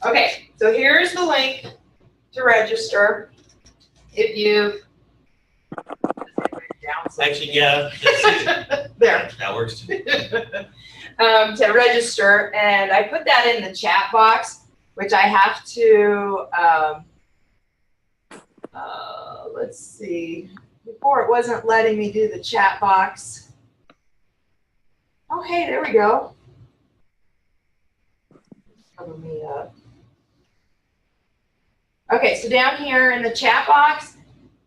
Okay, so here's the link to register. If you Actually, yeah, there. that works too. To register, and I put that in the chat box, which I have to, let's see, before it wasn't letting me do the chat box. Oh, hey, there we go. Cover me up. Okay, so down here in the chat box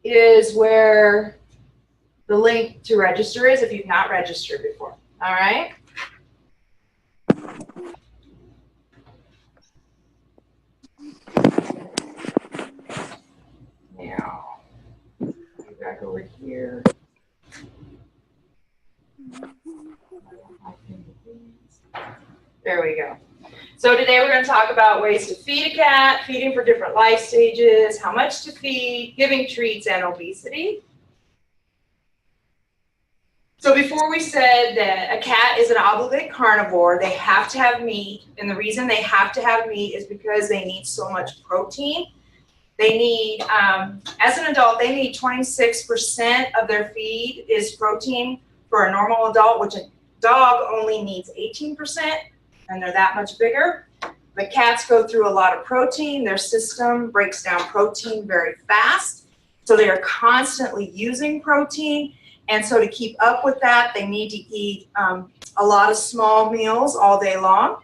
is where the link to register is if you've not registered before. All right. Now, get back over here. There we go. So today we're going to talk about ways to feed a cat, feeding for different life stages, how much to feed, giving treats, and obesity. So before we said that a cat is an obligate carnivore, they have to have meat, and the reason they have to have meat is because they need so much protein. They need, as an adult, they need 26% of their feed is protein for a normal adult, which a dog only needs 18%, and they're that much bigger. But cats go through a lot of protein. Their system breaks down protein very fast, so they are constantly using protein. And so to keep up with that, they need to eat a lot of small meals all day long.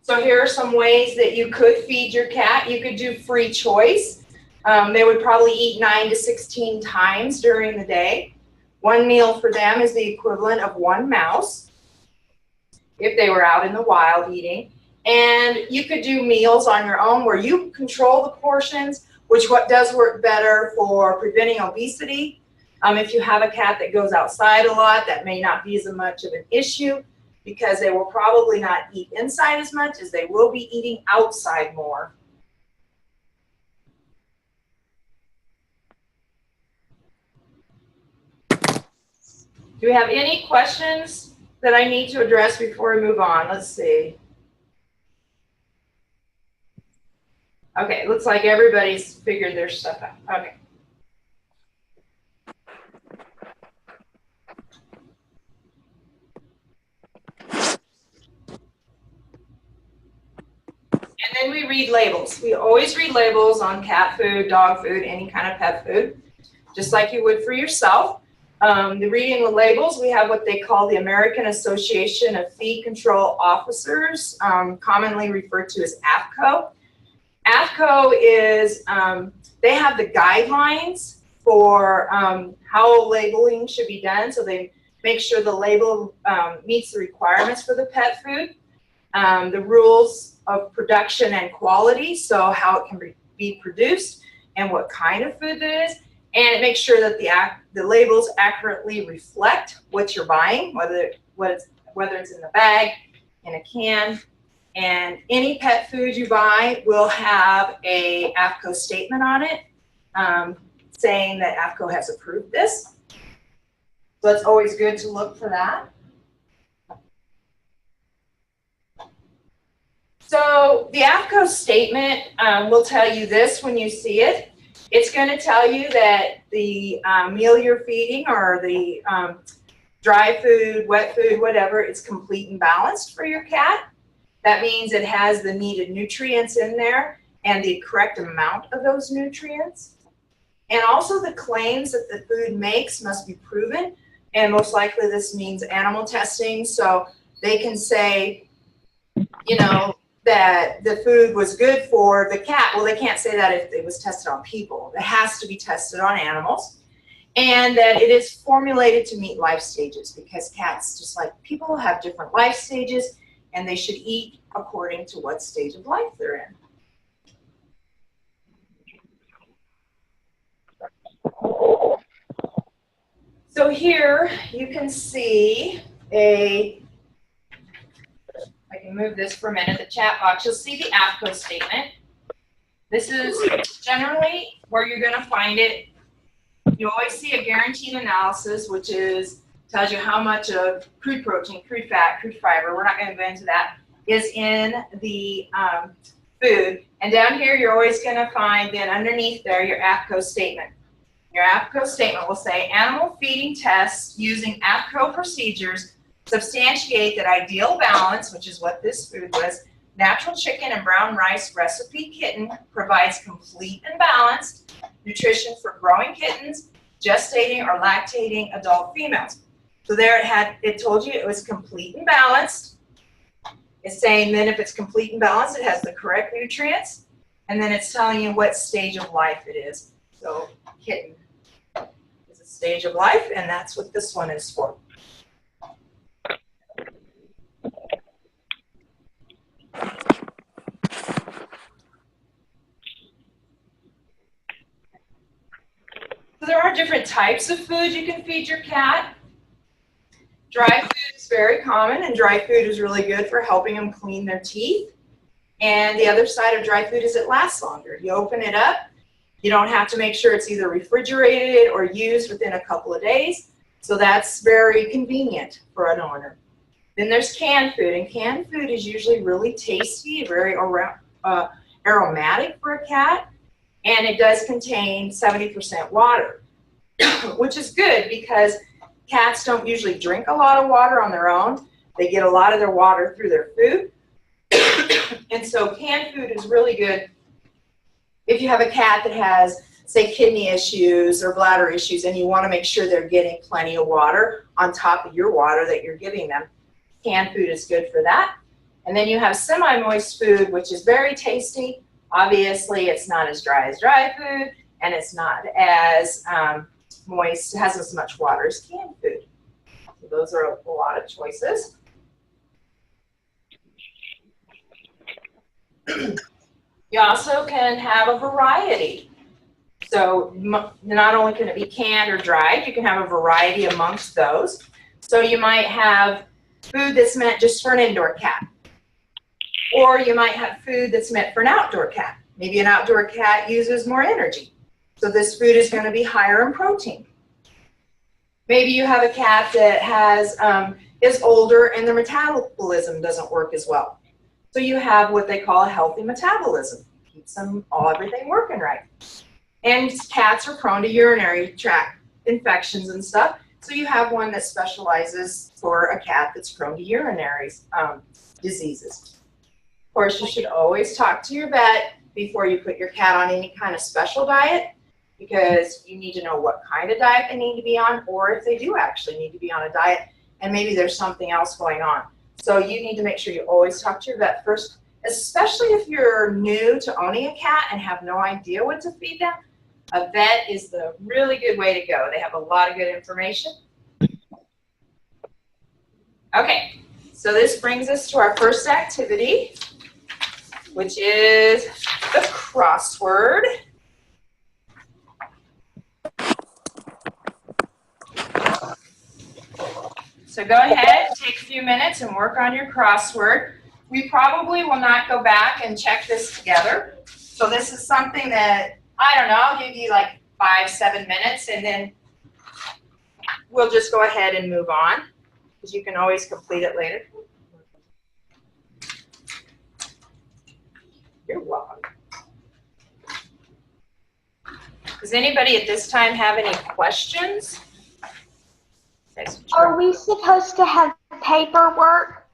So here are some ways that you could feed your cat. You could do free choice. They would probably eat 9 to 16 times during the day. One meal for them is the equivalent of one mouse if they were out in the wild eating. And you could do meals on your own where you control the portions, which does work better for preventing obesity. If you have a cat that goes outside a lot, that may not be as much of an issue because they will probably not eat inside as much as they will be eating outside more. Do we have any questions that I need to address before we move on? Let's see. Okay, looks like everybody's figured their stuff out. Okay. And then we read labels. We always read labels on cat food, dog food, any kind of pet food, just like you would for yourself. The reading the labels, we have what they call the American Association of Feed Control Officers, commonly referred to as AAFCO. AAFCO is, they have the guidelines for how labeling should be done, so they make sure the label meets the requirements for the pet food. The rules of production and quality, so how it can be produced and what kind of food it is, and it makes sure that the labels accurately reflect what you're buying, whether it's in the bag, in a can. And any pet food you buy will have a AAFCO statement on it saying that AAFCO has approved this. So it's always good to look for that. So the AAFCO statement will tell you this when you see it. It's going to tell you that the meal you're feeding or the dry food, wet food, whatever, is complete and balanced for your cat. That means it has the needed nutrients in there and the correct amount of those nutrients. And also the claims that the food makes must be proven. And most likely this means animal testing. So they can say, you know, that the food was good for the cat. Well, they can't say that if it was tested on people. It has to be tested on animals. And that it is formulated to meet life stages because cats, just like people, have different life stages and they should eat according to what stage of life they're in. So here you can see I can move this for a minute, the chat box. You'll see the AAFCO statement. This is generally where you're going to find it. You always see a guaranteed analysis, which is Tells you how much of crude protein, crude fat, crude fiber, we're not going to go into that, is in the food. And down here, you're always going to find then underneath there your AAFCO statement. Your AAFCO statement will say, animal feeding tests using AAFCO procedures substantiate that ideal balance, which is what this food was, natural chicken and brown rice recipe kitten provides complete and balanced nutrition for growing kittens, gestating or lactating adult females. So there it told you it was complete and balanced. It's saying then if it's complete and balanced, it has the correct nutrients. And then it's telling you what stage of life it is. So kitten is a stage of life, and that's what this one is for. So there are different types of food you can feed your cat. Dry food is very common, and dry food is really good for helping them clean their teeth. And the other side of dry food is it lasts longer. You open it up, you don't have to make sure it's either refrigerated or used within a couple of days. So that's very convenient for an owner. Then there's canned food, and canned food is usually really tasty, very aromatic for a cat, and it does contain 70% water, which is good because cats don't usually drink a lot of water on their own. They get a lot of their water through their food. And so canned food is really good if you have a cat that has, say, kidney issues or bladder issues, and you want to make sure they're getting plenty of water on top of your water that you're giving them. Canned food is good for that. And then you have semi-moist food, which is very tasty. Obviously, it's not as dry food, and it's not as moist, it has as much water as canned food. So those are a lot of choices. You also can have a variety. So not only can it be canned or dried, you can have a variety amongst those. So you might have food that's meant just for an indoor cat. Or you might have food that's meant for an outdoor cat. Maybe an outdoor cat uses more energy. So this food is going to be higher in protein. Maybe you have a cat that is older and their metabolism doesn't work as well. So you have what they call a healthy metabolism. Keeps everything working right. And cats are prone to urinary tract infections and stuff. So you have one that specializes for a cat that's prone to urinary diseases. Of course, you should always talk to your vet before you put your cat on any kind of special diet, because you need to know what kind of diet they need to be on, or if they do actually need to be on a diet and maybe there's something else going on. So you need to make sure you always talk to your vet first, especially if you're new to owning a cat and have no idea what to feed them. A vet is the really good way to go. They have a lot of good information. Okay, so this brings us to our first activity, which is the crossword. So go ahead, take a few minutes and work on your crossword. We probably will not go back and check this together. So this is something that, I don't know, I'll give you like 5-7 minutes, and then we'll just go ahead and move on, because you can always complete it later. You're welcome. Does anybody at this time have any questions? Are we supposed to have paperwork?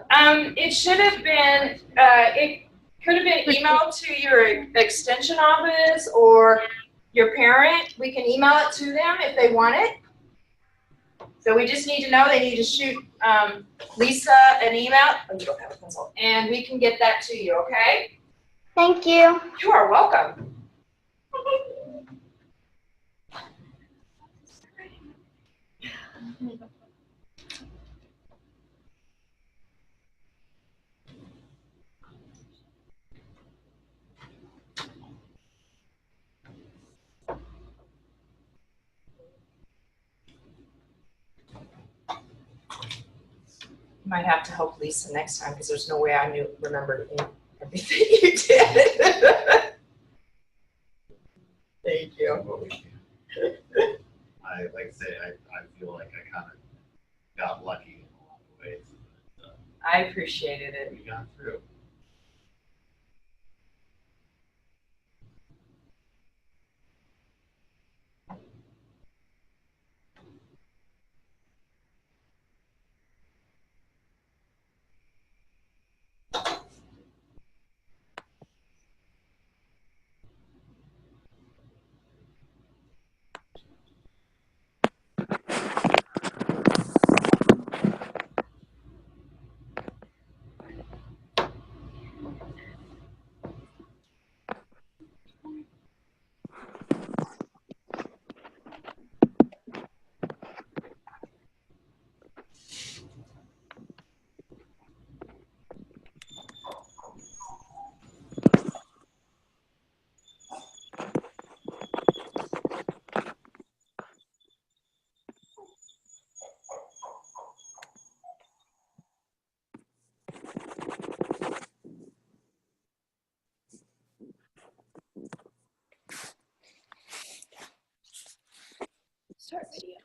It should have been, it could have been emailed to your extension office or your parent. We can email it to them if they want it. So we just need to know, they need to shoot Lisa an email. Oh, you don't have a pencil. And we can get that to you, okay? Thank you. You are welcome. You might have to help Lisa next time, because there's no way I remembered everything you did. Thank you. I like to say I feel like I kind of got lucky along the way. But, I appreciated it. we got through. Start video.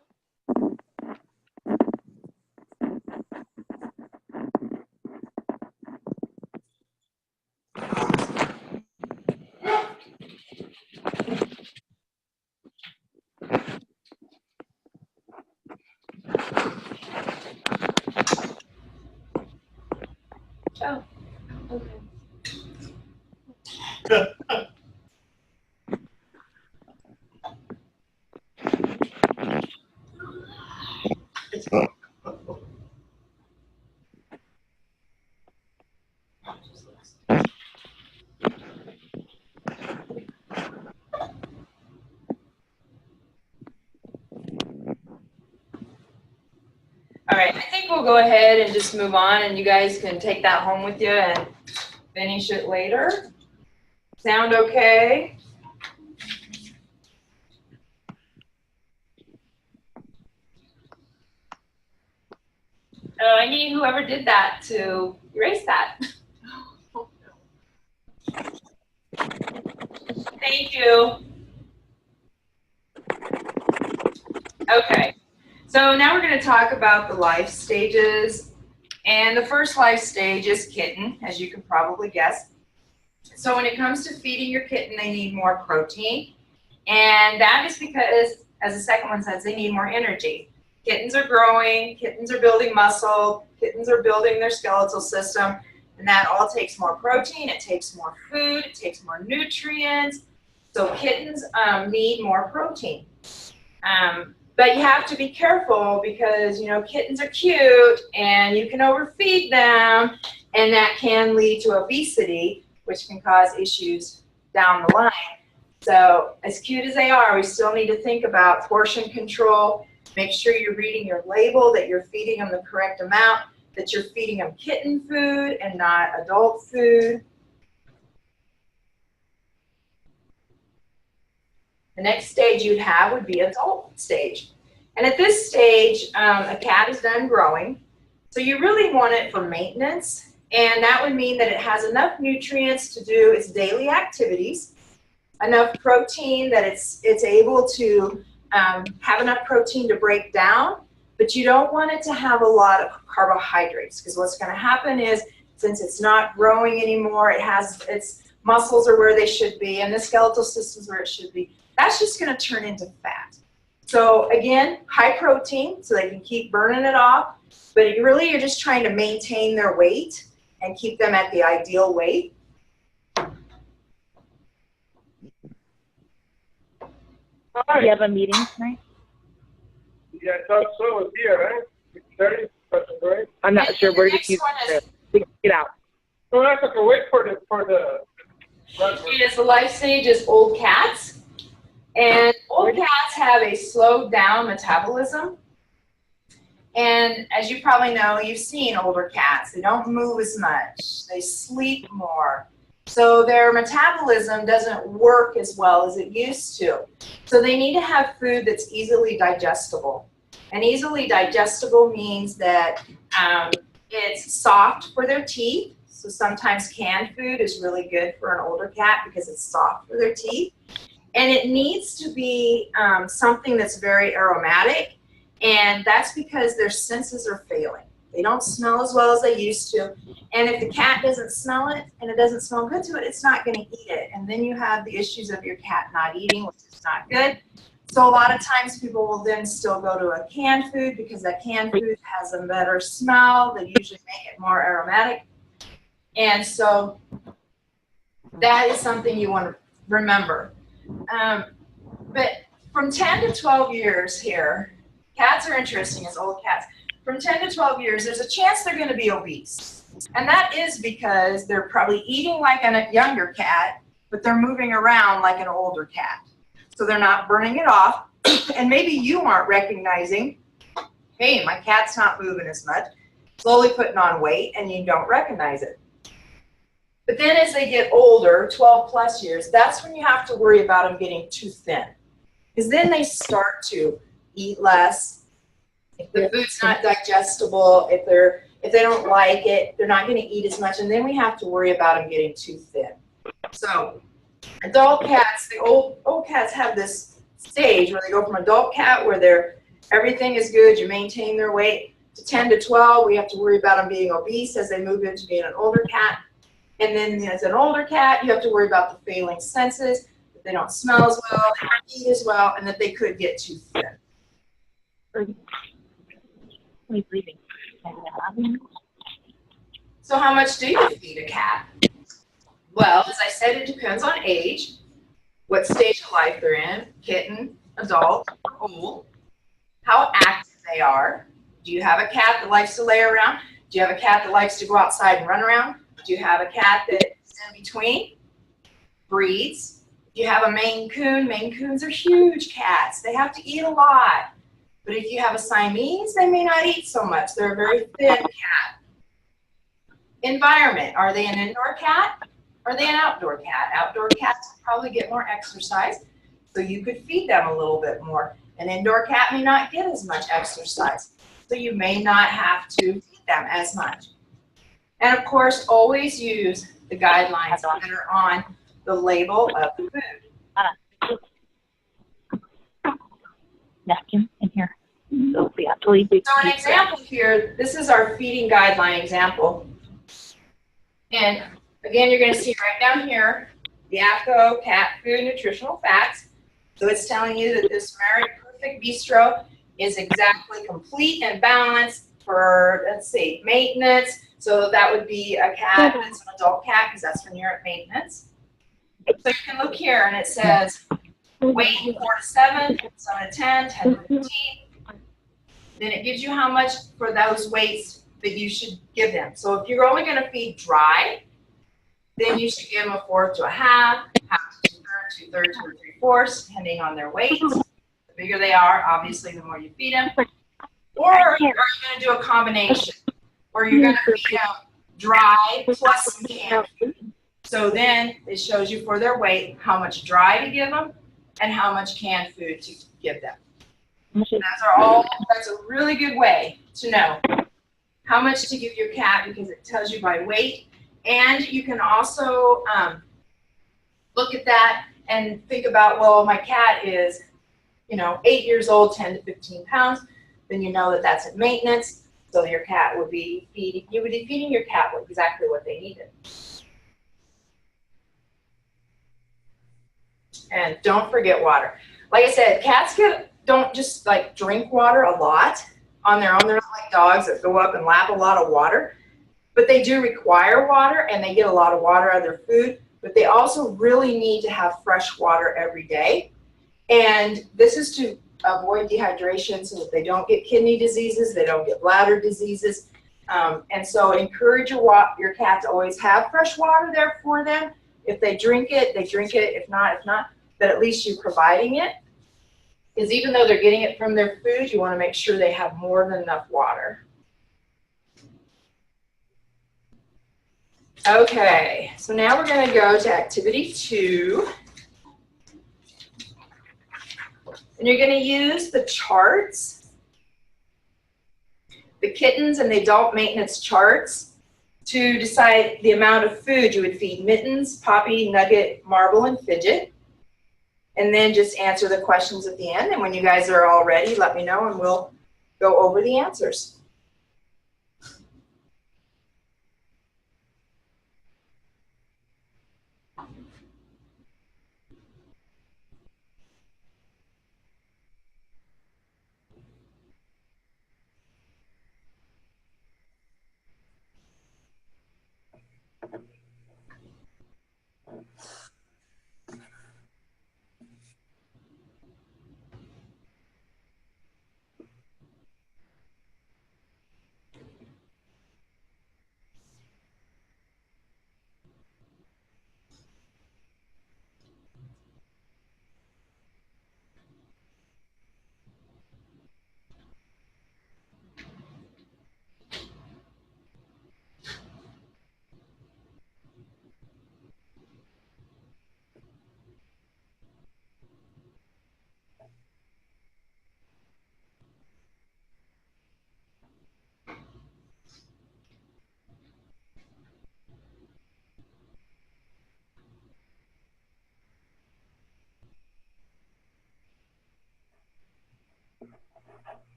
Oh, okay. All right, I think we'll go ahead and just move on, and you guys can take that home with you and finish it later. Sound okay? I need whoever did that to erase that. Thank you. Okay, so now we're going to talk about the life stages. And the first life stage is kitten, as you can probably guess. So when it comes to feeding your kitten, they need more protein. And that is because, as the second one says, they need more energy. Kittens are growing, kittens are building muscle, kittens are building their skeletal system, and that all takes more protein, it takes more food, it takes more nutrients. So kittens need more protein. But you have to be careful because, you know, kittens are cute and you can overfeed them, and that can lead to obesity, which can cause issues down the line. So as cute as they are, we still need to think about portion control. Make sure you're reading your label, that you're feeding them the correct amount, that you're feeding them kitten food and not adult food. The next stage you'd have would be adult stage. And at this stage, a cat is done growing. So you really want it for maintenance. And that would mean that it has enough nutrients to do its daily activities, enough protein that it's able to have enough protein to break down, but you don't want it to have a lot of carbohydrates, because what's going to happen is, since it's not growing anymore, its muscles are where they should be and the skeletal system's where it should be. That's just going to turn into fat. So again, high protein so they can keep burning it off, but really you're just trying to maintain their weight and keep them at the ideal weight. Do you have a meeting tonight? Yeah, I thought so. It's here, right? 6:30, that's great. I'm not sure where to keep get out. So that's okay. Wait for the Is the life stage is old cats. And old cats have a slowed down metabolism. And as you probably know, you've seen older cats. They don't move as much. They sleep more. So their metabolism doesn't work as well as it used to. So they need to have food that's easily digestible. And easily digestible means that it's soft for their teeth. So sometimes canned food is really good for an older cat because it's soft for their teeth. And it needs to be something that's very aromatic. And that's because their senses are failing. They don't smell as well as they used to. And if the cat doesn't smell it and it doesn't smell good to it, it's not going to eat it. And then you have the issues of your cat not eating, which is not good. So a lot of times people will then still go to a canned food because that canned food has a better smell. They usually make it more aromatic. And so that is something you want to remember. But from 10 to 12 years here, cats are interesting as old cats. From 10 to 12 years, there's a chance they're going to be obese. And that is because they're probably eating like a younger cat, but they're moving around like an older cat. So they're not burning it off. And maybe you aren't recognizing, hey, my cat's not moving as much, slowly putting on weight, and you don't recognize it. But then as they get older, 12 plus years, that's when you have to worry about them getting too thin. Because then they start to eat less. If the food's not digestible, if they don't like it, they're not going to eat as much, and then we have to worry about them getting too thin. So adult cats, the old cats have this stage where they go from adult cat where everything is good, you maintain their weight, to 10 to 12, we have to worry about them being obese as they move into being an older cat. And then as an older cat, you have to worry about the failing senses, that they don't smell as well, they don't eat as well, and that they could get too thin. He's leaving. So how much do you feed a cat? Well, as I said, it depends on age, what stage of life they're in, kitten, adult, old, how active they are. Do you have a cat that likes to lay around? Do you have a cat that likes to go outside and run around? Do you have a cat that's in between? Breeds. Do you have a Maine Coon? Maine Coons are huge cats. They have to eat a lot. But if you have a Siamese, they may not eat so much. They're a very thin cat. Environment. Are they an indoor cat? Are they an outdoor cat? Outdoor cats probably get more exercise, so you could feed them a little bit more. An indoor cat may not get as much exercise, so you may not have to feed them as much. And of course, always use the guidelines that are on the label of the food. Napkin in here. So we have to leave. So an example here, this is our feeding guideline example. And again, you're going to see right down here, the AAFCO Cat Food Nutritional Facts. So it's telling you that this Merit Perfect Bistro is exactly complete and balanced for, let's see, maintenance. So that would be a cat that's an adult cat because that's when you're at maintenance. So you can look here and it says weight 4 to 7, 7 to 10, 10 to 15. Then it gives you how much for those weights that you should give them. So if you're only going to feed dry, then you should give them a fourth to a half, half to 2/3, 2/3 to 3/4, depending on their weight. The bigger they are, obviously, the more you feed them. Or are you going to do a combination? Or you're going to feed them dry plus some canned food. So then it shows you for their weight how much dry to give them and how much canned food to give them. That's a really good way to know how much to give your cat because it tells you by weight. And you can also look at that and think about, well, my cat is, 8 years old, 10 to 15 pounds. Then you know that that's at maintenance. So your cat would be you would be feeding your cat exactly what they needed. And don't forget water. Like I said, cats don't just like drink water a lot on their own. They're not like dogs that go up and lap a lot of water. But they do require water and they get a lot of water out of their food. But they also really need to have fresh water every day. And this is to avoid dehydration so that they don't get kidney diseases, they don't get bladder diseases. And so encourage your cat to always have fresh water there for them. If they drink it, they drink it. If not, but at least you're providing it. Because even though they're getting it from their food, you want to make sure they have more than enough water. Okay, so now we're going to go to activity 2. And you're going to use the charts, the kittens and the adult maintenance charts, to decide the amount of food you would feed Mittens, Poppy, Nugget, Marble, and Fidget. And then just answer the questions at the end. And when you guys are all ready, let me know and we'll go over the answers.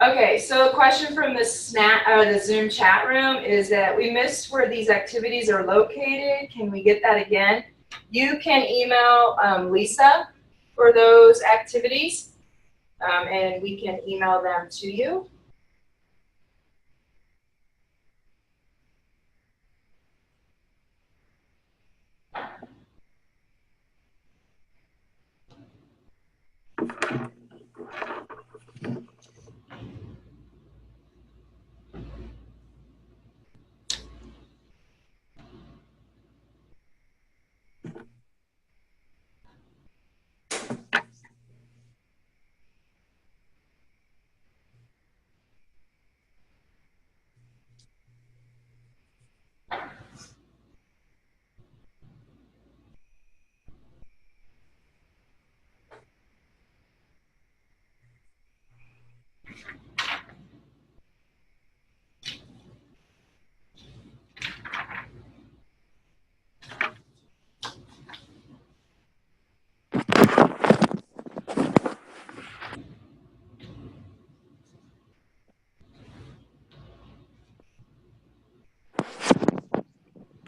Okay, so a question from the Zoom chat room is that we missed where these activities are located. Can we get that again? You can email Lisa for those activities, and we can email them to you.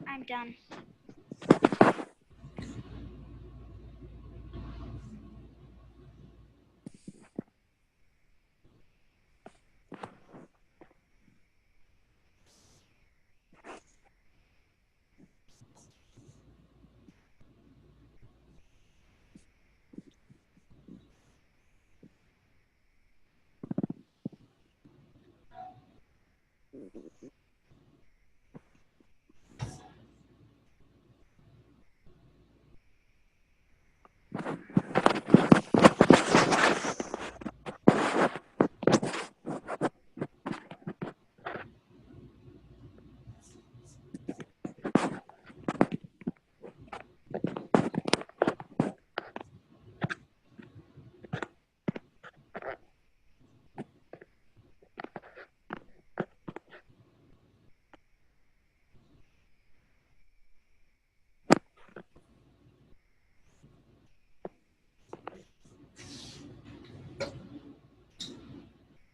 I'm done.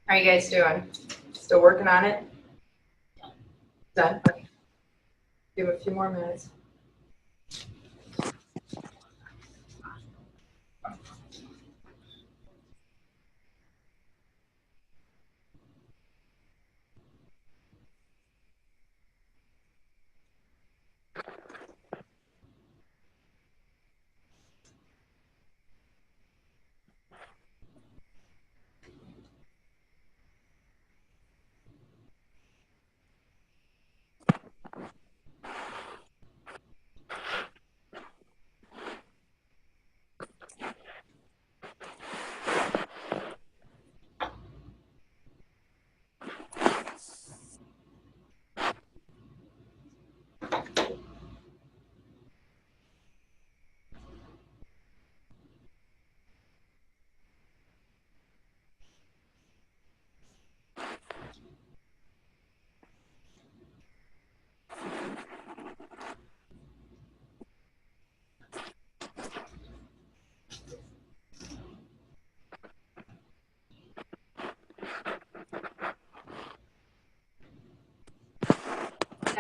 How are you guys doing? Still working on it? Done? Okay. Give it a few more minutes.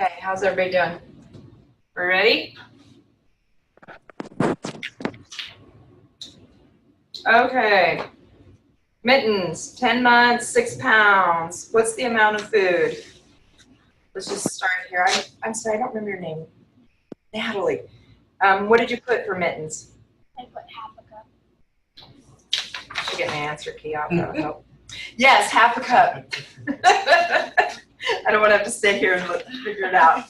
Okay, how's everybody doing? We ready? Okay. Mittens, 10 months, 6 pounds. What's the amount of food? Let's just start here. I'm sorry, I don't remember your name. Natalie. What did you put for mittens? I put half a cup. I should get my answer key out. That would help. Yes, half a cup. I don't want to have to sit here and figure it out.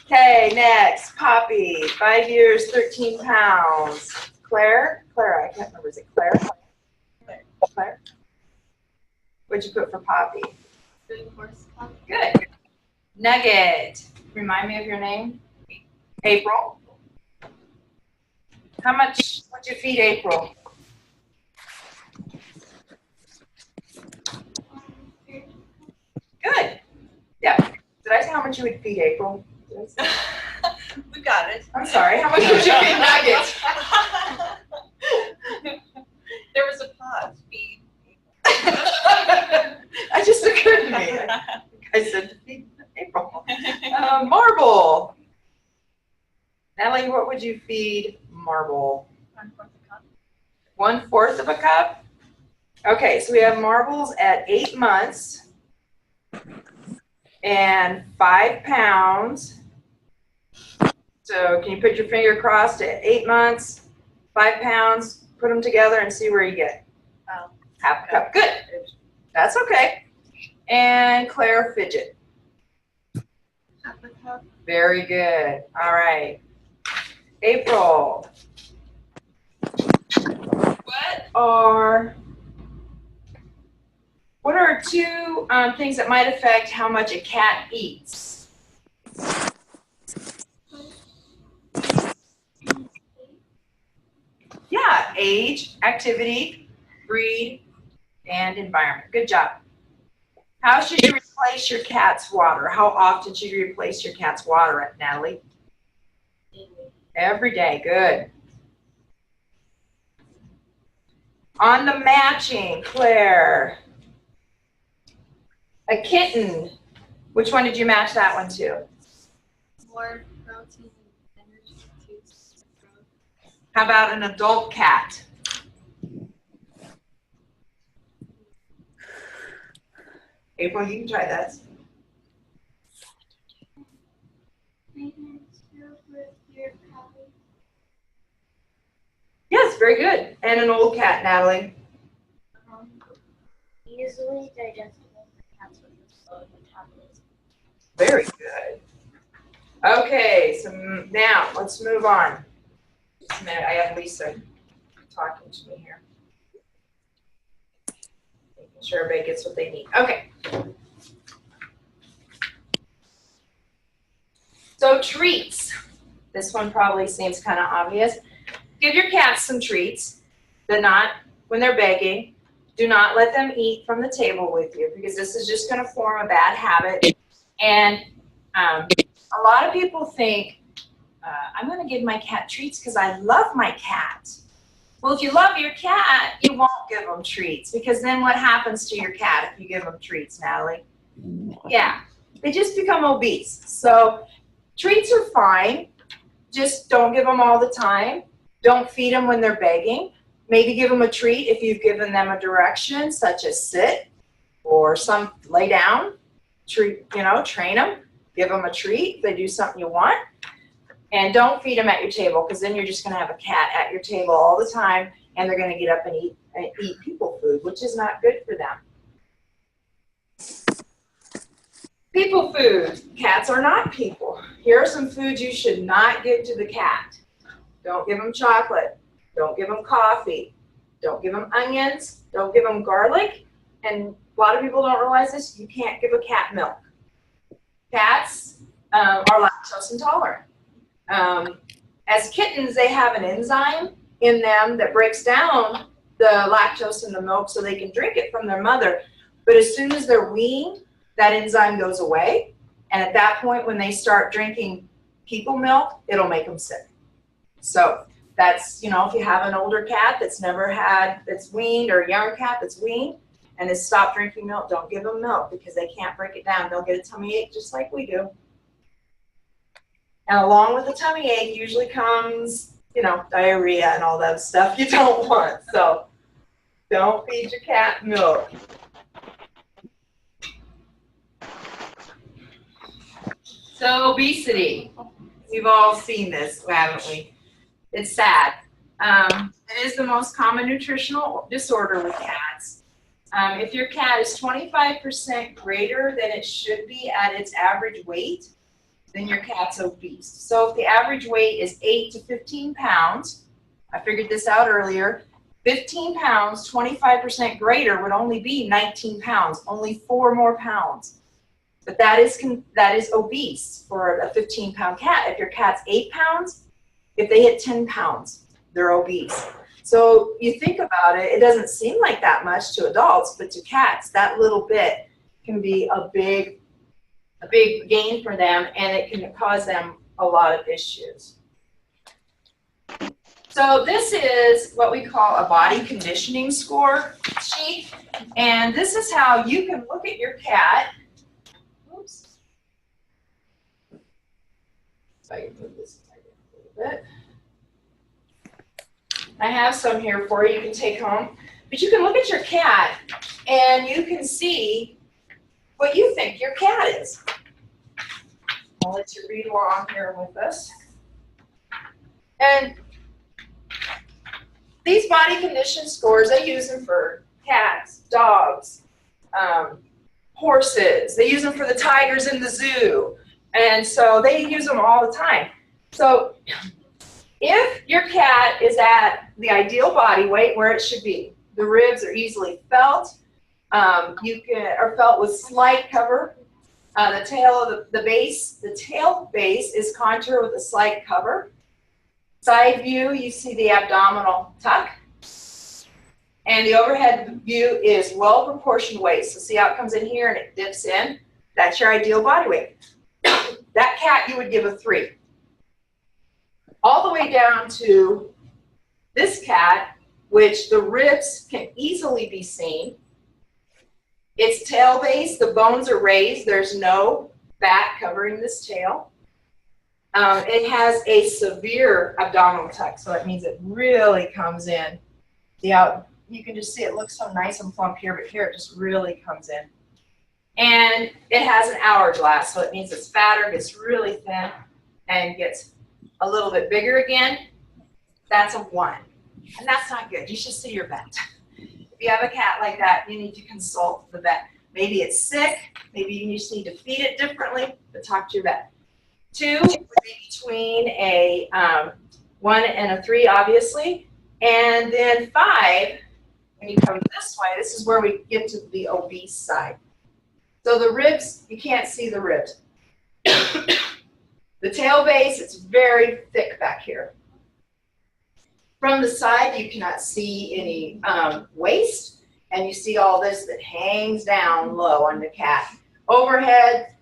Okay, next, Poppy, 5 years, 13 pounds. Clara, I can't remember. Is it Claire? Claire. What'd you put for Poppy? 3/4 cup. Good. Nugget. Remind me of your name. April. How much would you feed April? Good. Yeah. Did I say how much you would feed April? We got it. I'm sorry. How much would you feed Nugget? There was a pause. Feed. That just occurred to me. I said to feed April. Marble. Natalie, what would you feed Marble? 1/4 cup. 1/4 of a cup? Okay, so we have marbles at 8 months and 5 pounds. So can you put your finger crossed at 8 months, 5 pounds, put them together and see where you get? Half a cup. Good. That's okay. And Claire Fidget. Half a cup. Very good. All right. April. What are two things that might affect how much a cat eats? Yeah, age, activity, breed, and environment. Good job. How should you replace your cat's water? How often should you replace your cat's water, Natalie? Every day. Good. On the matching, Claire. A kitten. Which one did you match that one to? More protein and energy to growth. How about an adult cat? April, you can try that. Maintenance with your belly. Yes, very good. And an old cat, Natalie. Easily digestible for cats with a slow metabolism. Very good. Okay, so now let's move on. Just a minute, I have Lisa talking to me here. Making sure everybody gets what they need. Okay. So treats. This one probably seems kind of obvious. Give your cats some treats, but not when they're begging. Do not let them eat from the table with you because this is just going to form a bad habit. And a lot of people think, I'm going to give my cat treats because I love my cat. Well, if you love your cat, you won't give them treats because then what happens to your cat if you give them treats, Natalie? Yeah, they just become obese. So treats are fine. Just don't give them all the time. Don't feed them when they're begging. Maybe give them a treat if you've given them a direction, such as sit or some lay down. Treat, train them. Give them a treat if they do something you want. And don't feed them at your table because then you're just going to have a cat at your table all the time and they're going to get up and eat people food, which is not good for them. People food. Cats are not people. Here are some foods you should not give to the cat. Don't give them chocolate. Don't give them coffee. Don't give them onions. Don't give them garlic. And a lot of people don't realize this. You can't give a cat milk. Cats are lactose intolerant. As kittens, they have an enzyme in them that breaks down the lactose in the milk so they can drink it from their mother. But as soon as they're weaned, that enzyme goes away. And at that point, when they start drinking people milk, it'll make them sick. So that's, if you have an older cat that's never had, that's weaned, or a young cat that's weaned, and has stopped drinking milk, don't give them milk because they can't break it down. They'll get a tummy ache just like we do. And along with the tummy ache usually comes, you know, diarrhea and all that stuff you don't want. So don't feed your cat milk. So obesity, we've all seen this, haven't we? It's sad. It is the most common nutritional disorder with cats. If your cat is 25% greater than it should be at its average weight, then your cat's obese. So if the average weight is 8 to 15 pounds, I figured this out earlier, 15 pounds, 25% greater would only be 19 pounds, only 4 more pounds. But that is obese for a 15-pound cat. If your cat's 8 pounds, if they hit 10 pounds, they're obese. So you think about it, it doesn't seem like that much to adults, but to cats, that little bit can be a big gain for them, and it can cause them a lot of issues. So this is what we call a body conditioning score sheet, and this is how you can look at your cat. Oops. If I can move this a little bit. I have some here for you can take home, but you can look at your cat and you can see what you think your cat is. I'll let you read along here with us. And these body condition scores, they use them for cats, dogs, horses. They use them for the tigers in the zoo. And so they use them all the time. So if your cat is at the ideal body weight where it should be, the ribs are easily felt, are felt with slight cover. The tail base is contour with a slight cover. Side view, you see the abdominal tuck. And the overhead view is well proportioned waist. So see how it comes in here and it dips in? That's your ideal body weight. That cat you would give a 3. All the way down to this cat, which the ribs can easily be seen. Its tail base, the bones are raised. There's no fat covering this tail. It has a severe abdominal tuck, so that means it really comes in. You can just see it looks so nice and plump here, but here it just really comes in. And it has an hourglass, so it means it's fatter, gets really thin, and gets a little bit bigger again. That's a 1. And that's not good. You should see your vet. If you have a cat like that, you need to consult the vet. Maybe it's sick. Maybe you just need to feed it differently, but talk to your vet. 2 would be between a 1 and a 3, obviously. And then 5, when you come this way, this is where we get to the obese side. So the ribs, you can't see the ribs. The tail base, it's very thick back here. From the side, you cannot see any waist, and you see all this that hangs down low on the cat. Overhead,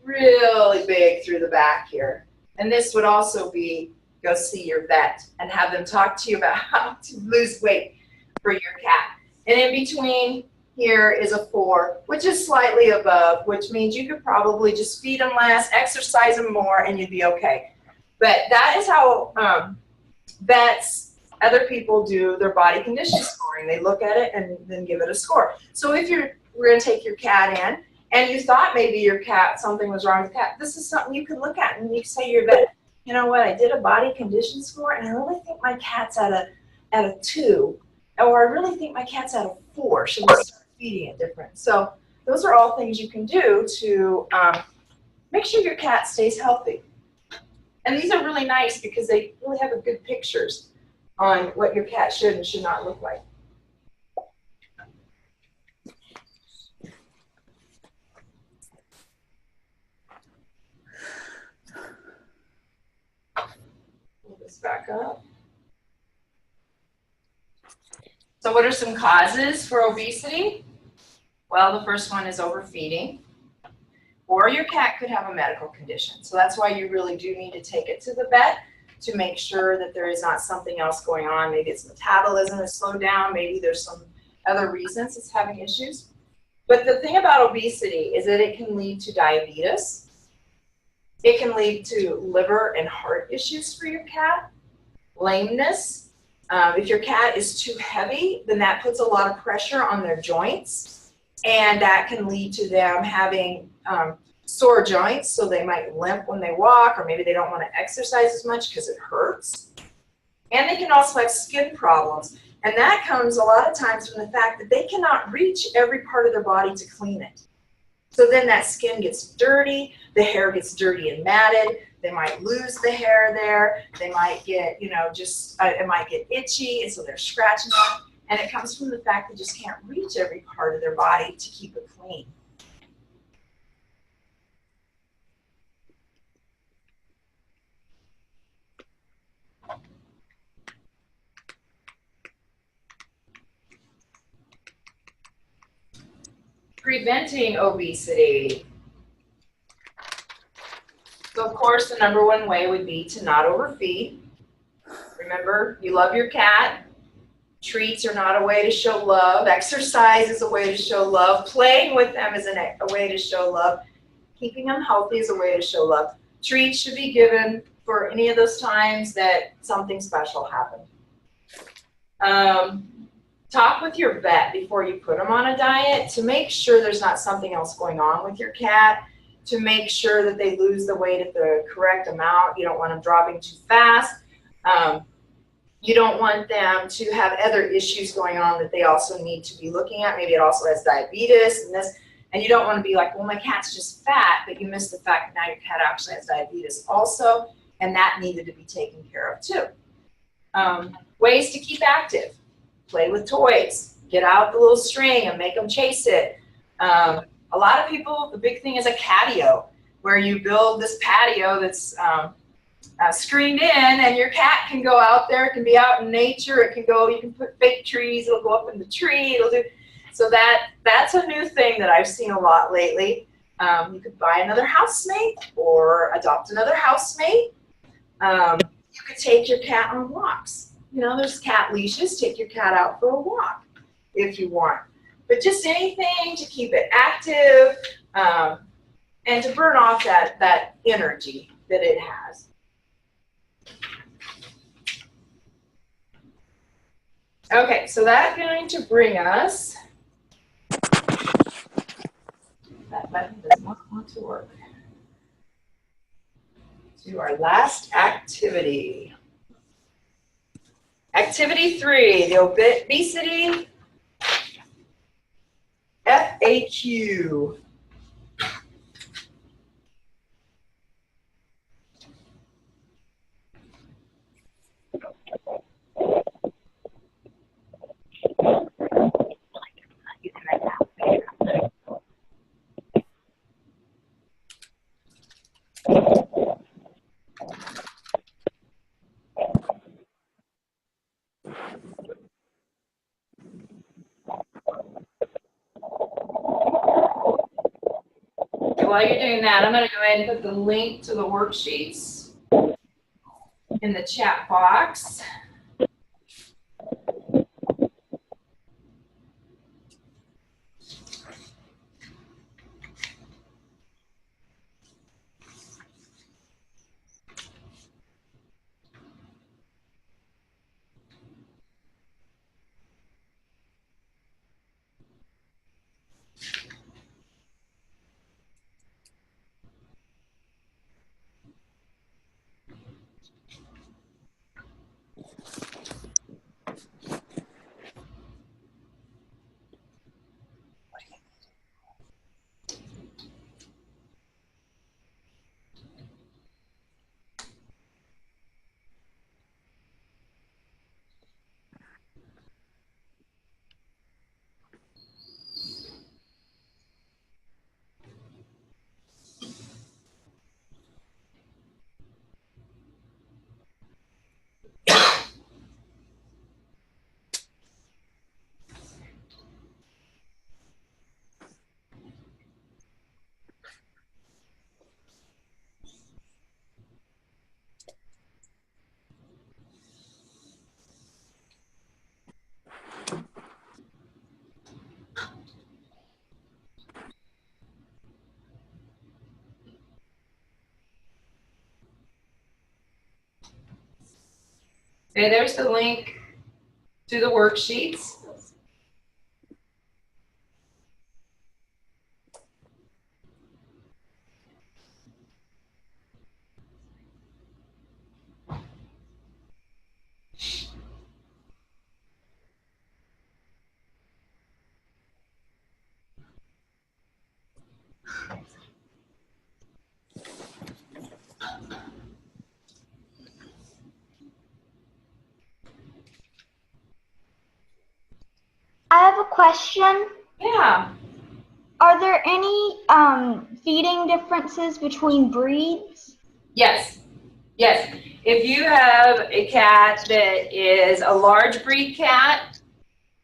really big through the back here. And this would also be, go see your vet and have them talk to you about how to lose weight for your cat. And in between here is a 4, which is slightly above, which means you could probably just feed them less, exercise them more, and you'd be okay. But that is how vets, other people do their body condition scoring. They look at it and then give it a score. So if we're going to take your cat in, and you thought maybe your cat, something was wrong with the cat, this is something you could look at, and you can say to your vet, you know what, I did a body condition score, and I really think my cat's at a 2, or I really think my cat's at a 4. Should we start feeding it different? So those are all things you can do to make sure your cat stays healthy. And these are really nice because they really have a good pictures on what your cat should and should not look like. Pull this back up. So what are some causes for obesity? Well, the first one is overfeeding. Or your cat could have a medical condition. So that's why you really do need to take it to the vet to make sure that there is not something else going on. Maybe its metabolism is slowed down. Maybe there's some other reasons it's having issues. But the thing about obesity is that it can lead to diabetes. It can lead to liver and heart issues for your cat, lameness. If your cat is too heavy, then that puts a lot of pressure on their joints, and that can lead to them having sore joints, so they might limp when they walk, or maybe they don't want to exercise as much because it hurts. And they can also have skin problems, and that comes a lot of times from the fact that they cannot reach every part of their body to clean it. So then that skin gets dirty, the hair gets dirty and matted, they might lose the hair there, they might get, it might get itchy, and so they're scratching off, and it comes from the fact they just can't reach every part of their body to keep it clean. Preventing obesity. So of course, the number one way would be to not overfeed. Remember, you love your cat. Treats are not a way to show love. Exercise is a way to show love. Playing with them is a way to show love. Keeping them healthy is a way to show love. Treats should be given for any of those times that something special happened. Talk with your vet before you put them on a diet to make sure there's not something else going on with your cat, to make sure that they lose the weight at the correct amount. You don't want them dropping too fast. You don't want them to have other issues going on that they also need to be looking at. Maybe it also has diabetes and this, and you don't want to be like, well, my cat's just fat, but you miss the fact that now your cat actually has diabetes also, and that needed to be taken care of too. Ways to keep active. Play with toys, get out the little string and make them chase it. A lot of people, the big thing is a catio, where you build this patio that's screened in, and your cat can go out there. It can be out in nature. It can go, you can put fake trees, it'll go up in the tree. So that's a new thing that I've seen a lot lately. You could buy another housemate or adopt another housemate. You could take your cat on walks. There's cat leashes. Take your cat out for a walk if you want. But just anything to keep it active and to burn off that energy that it has. Okay, so that's going to bring us, that button does not want to work, to our last activity. Activity 3, the obesity FAQ. While you're doing that, I'm going to go ahead and put the link to the worksheets in the chat box. Okay, there's the link to the worksheets. I have a question. Yeah. Are there any feeding differences between breeds? Yes. Yes. If you have a cat that is a large breed cat,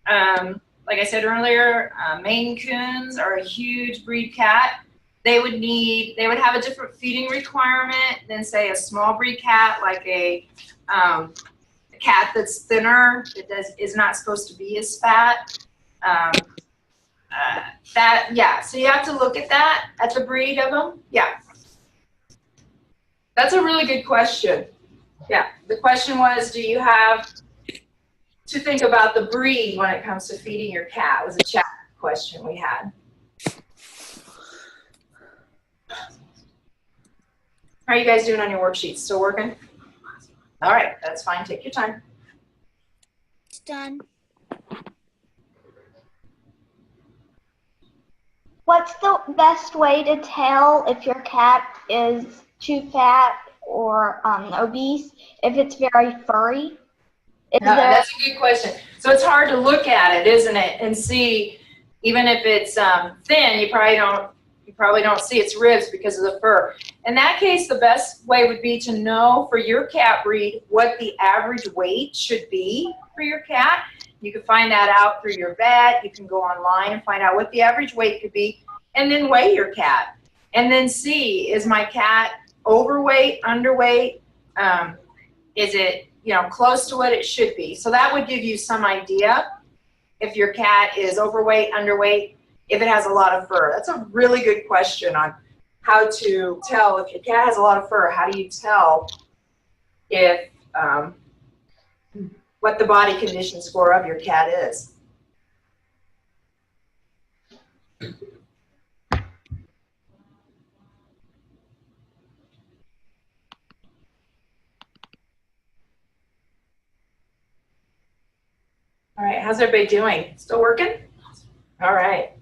like I said earlier, Maine Coons are a huge breed cat. They would have a different feeding requirement than, say, a small breed cat, like a cat that's thinner, that is not supposed to be as fat. So you have to look at that, at the breed of them. Yeah. That's a really good question. Yeah. The question was, do you have to think about the breed when it comes to feeding your cat? It was a chat question we had. How are you guys doing on your worksheets? Still working? All right, that's fine. Take your time. It's done. What's the best way to tell if your cat is too fat or obese if it's very furry? That's a good question. So it's hard to look at it, isn't it, and see, even if it's thin, you probably don't see its ribs because of the fur. In that case, the best way would be to know for your cat breed what the average weight should be for your cat. You can find that out through your vet. You can go online and find out what the average weight could be, and then weigh your cat. And then see, is my cat overweight, underweight? Is it, close to what it should be? So that would give you some idea if your cat is overweight, underweight, if it has a lot of fur. That's a really good question on how to tell if your cat has a lot of fur. How do you tell if what the body condition score of your cat is? All right, how's everybody doing? Still working? All right.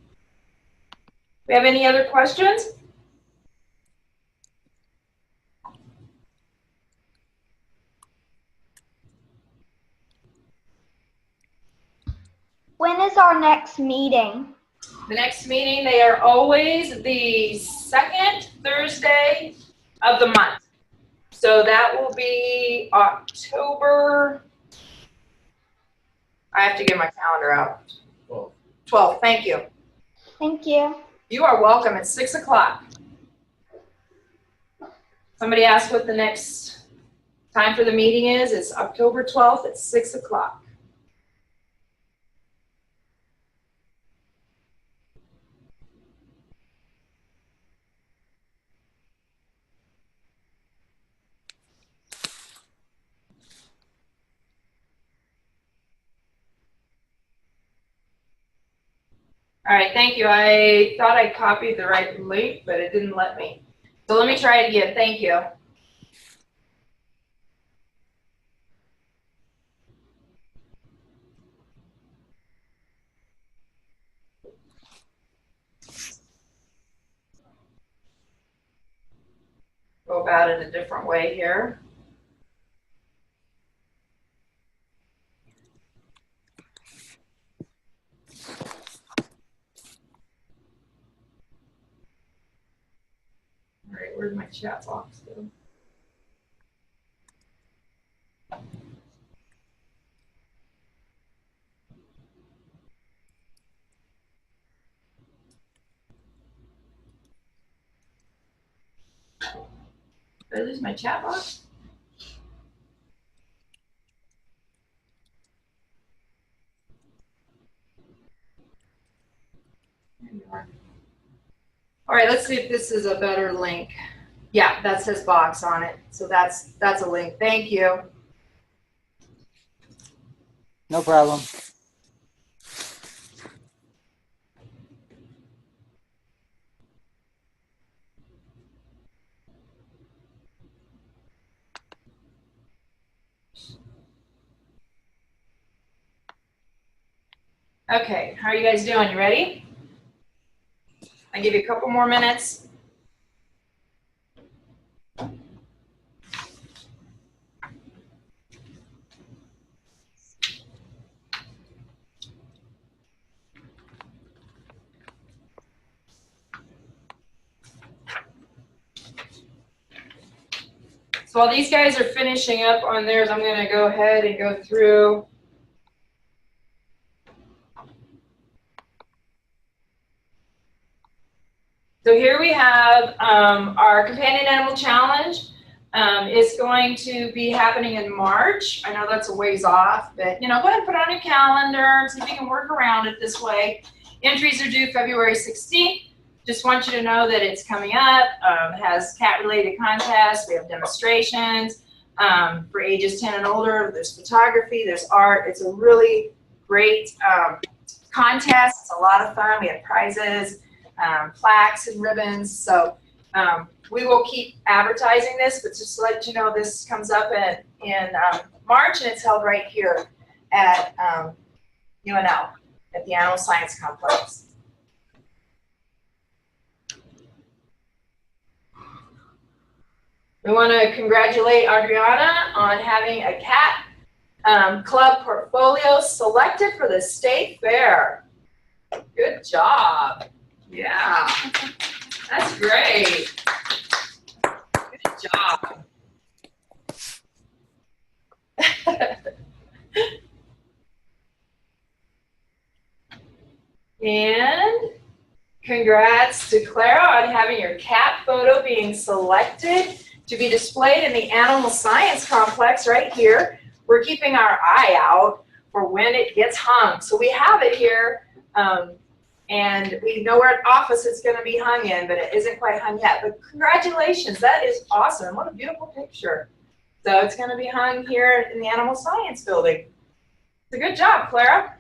We have any other questions? When is our next meeting? The next meeting, they are always the second Thursday of the month. So that will be October. I have to get my calendar out. 12. Thank you. Thank you. You are welcome. It's 6 o'clock. Somebody asked what the next time for the meeting is. It's October 12th at 6 o'clock. All right, thank you. I thought I copied the right link, but it didn't let me. So let me try it again. Thank you. Go about it a different way here. All right, where'd my chat box go? Did I lose my chat box? There you are. All right, let's see if this is a better link. Yeah, that says box on it. So that's a link. Thank you. No problem. Okay, how are you guys doing? You ready? I'll give you a couple more minutes. So while these guys are finishing up on theirs, I'm going to go ahead and go through. So here we have our companion animal challenge. It's going to be happening in March. I know that's a ways off, but you know, go ahead and put it on your calendar, see if you can work around it this way. Entries are due February 16th. Just want you to know that it's coming up. It has cat-related contests. We have demonstrations for ages 10 and older. There's photography. There's art. It's a really great contest. It's a lot of fun. We have prizes, plaques, and ribbons. So we will keep advertising this, but just to let you know, this comes up in March, and it's held right here at UNL at the Animal Science Complex. We want to congratulate Adriana on having a cat club portfolio selected for the state fair. Good job. Yeah, that's great. Good job. And congrats to Clara on having your cat photo being selected to be displayed in the Animal Science Complex right here. We're keeping our eye out for when it gets hung. So we have it here, and we know what office it's going to be hung in, but it isn't quite hung yet. But congratulations, that is awesome. What a beautiful picture. So it's going to be hung here in the Animal Science building. It's a good job, Clara.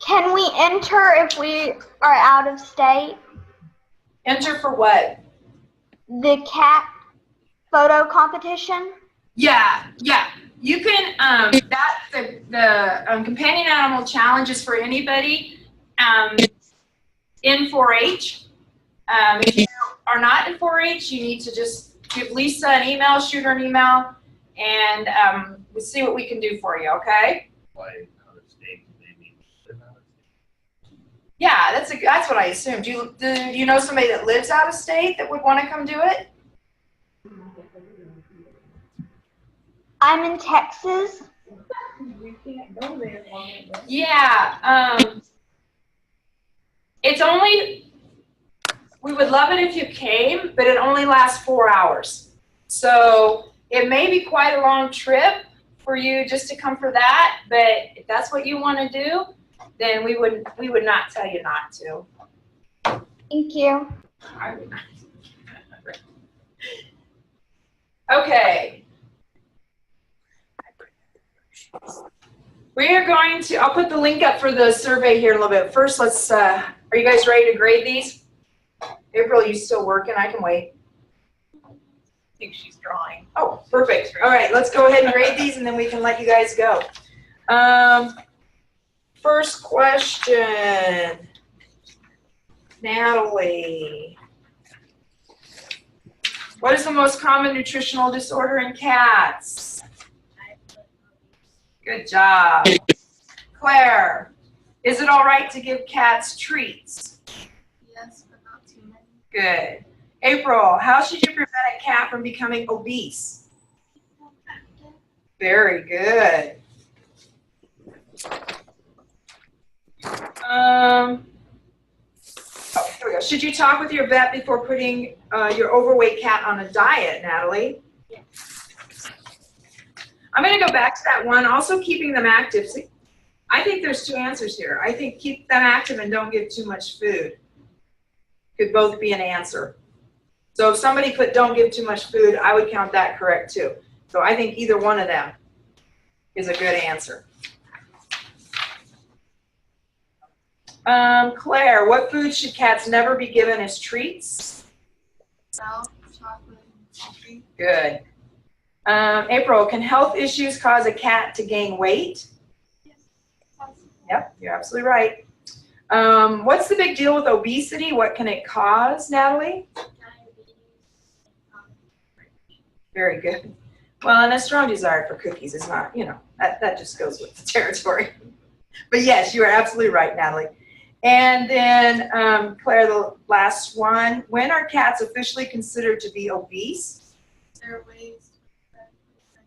Can we enter if we are out of state? Enter for what? The cat photo competition? Yeah. You can, the companion animal challenge is for anybody in 4-H. If you are not in 4-H, you need to just give Lisa an email, shoot her an email, and we'll see what we can do for you, okay? Why out of state? Maybe live out of state. Yeah, that's what I assumed. Do you know somebody that lives out of state that would want to come do it? I'm in Texas. Yeah, it's only, we would love it if you came, but it only lasts 4 hours. So it may be quite a long trip for you just to come for that, but if that's what you want to do, then we would not tell you not to. Thank you. Okay. We are going to, I'll put the link up for the survey here in a little bit. First, let's, are you guys ready to grade these? April, you still working? I can wait. I think she's drawing. Oh, perfect. All right, let's go ahead and grade these, and then we can let you guys go. First question. Natalie. What is the most common nutritional disorder in cats? Good job. Claire, is it all right to give cats treats? Yes, but not too many. Good. April, how should you prevent a cat from becoming obese? Very good. Oh, here we go. Should you talk with your vet before putting your overweight cat on a diet, Natalie? Yes. I'm going to go back to that one. Also keeping them active. See, I think there's two answers here. I think keep them active and don't give too much food. Could both be an answer. So if somebody put don't give too much food, I would count that correct too. So I think either one of them is a good answer. Claire, what food should cats never be given as treats? Milk, chocolate, and coffee. Good. April, can health issues cause a cat to gain weight? Yep, you're absolutely right. What's the big deal with obesity? What can it cause, Natalie? Very good. Well, and a strong desire for cookies is not, that just goes with the territory. But yes, you are absolutely right, Natalie. And then, Claire, the last one. When are cats officially considered to be obese? There are ways to prevent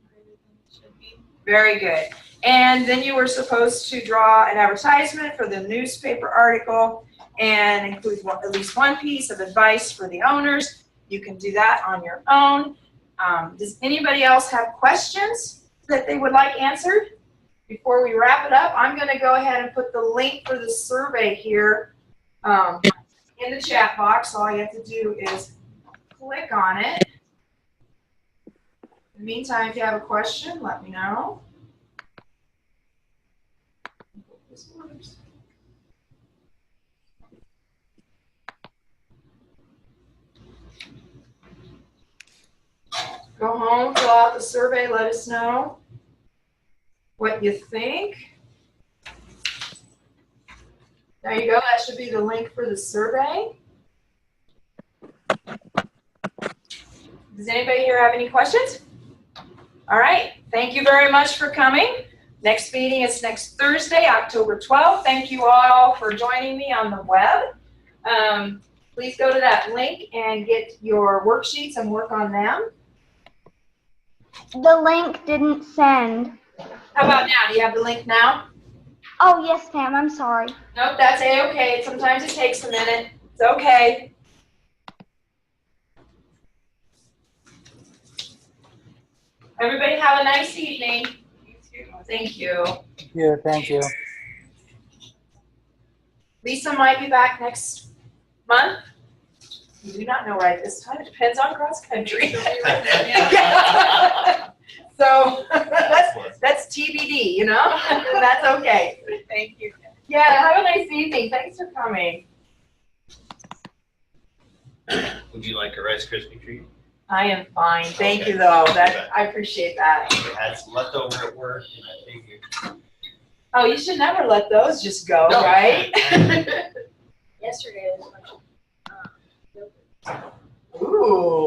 greater than it should be. Very good. And then you were supposed to draw an advertisement for the newspaper article and include at least one piece of advice for the owners. You can do that on your own. Does anybody else have questions that they would like answered? Before we wrap it up, I'm going to go ahead and put the link for the survey here in the chat box. All you have to do is click on it. In the meantime, if you have a question, let me know. Go home, fill out the survey, let us know what you think. There you go, that should be the link for the survey. Does anybody here have any questions? All right, thank you very much for coming. Next meeting is next Thursday, October 12th. Thank you all for joining me on the web. Please go to that link and get your worksheets and work on them. The link didn't send. How about now? Do you have the link now? Oh, yes, ma'am. I'm sorry. Nope, that's A-okay. Sometimes it takes a minute. It's okay. Everybody have a nice evening. Thank you. Yeah, thank you. Lisa might be back next month. We do not know right this time. It depends on cross country. So that's TBD, That's okay. Thank you. Yeah, have a nice evening. Thanks for coming. Would you like a Rice Krispie treat? I am fine. Thank Okay. you, though. Okay. I appreciate that. I had some leftover at work, and I figured. Oh, you should never let those just go, No. right? Yesterday was Ooh.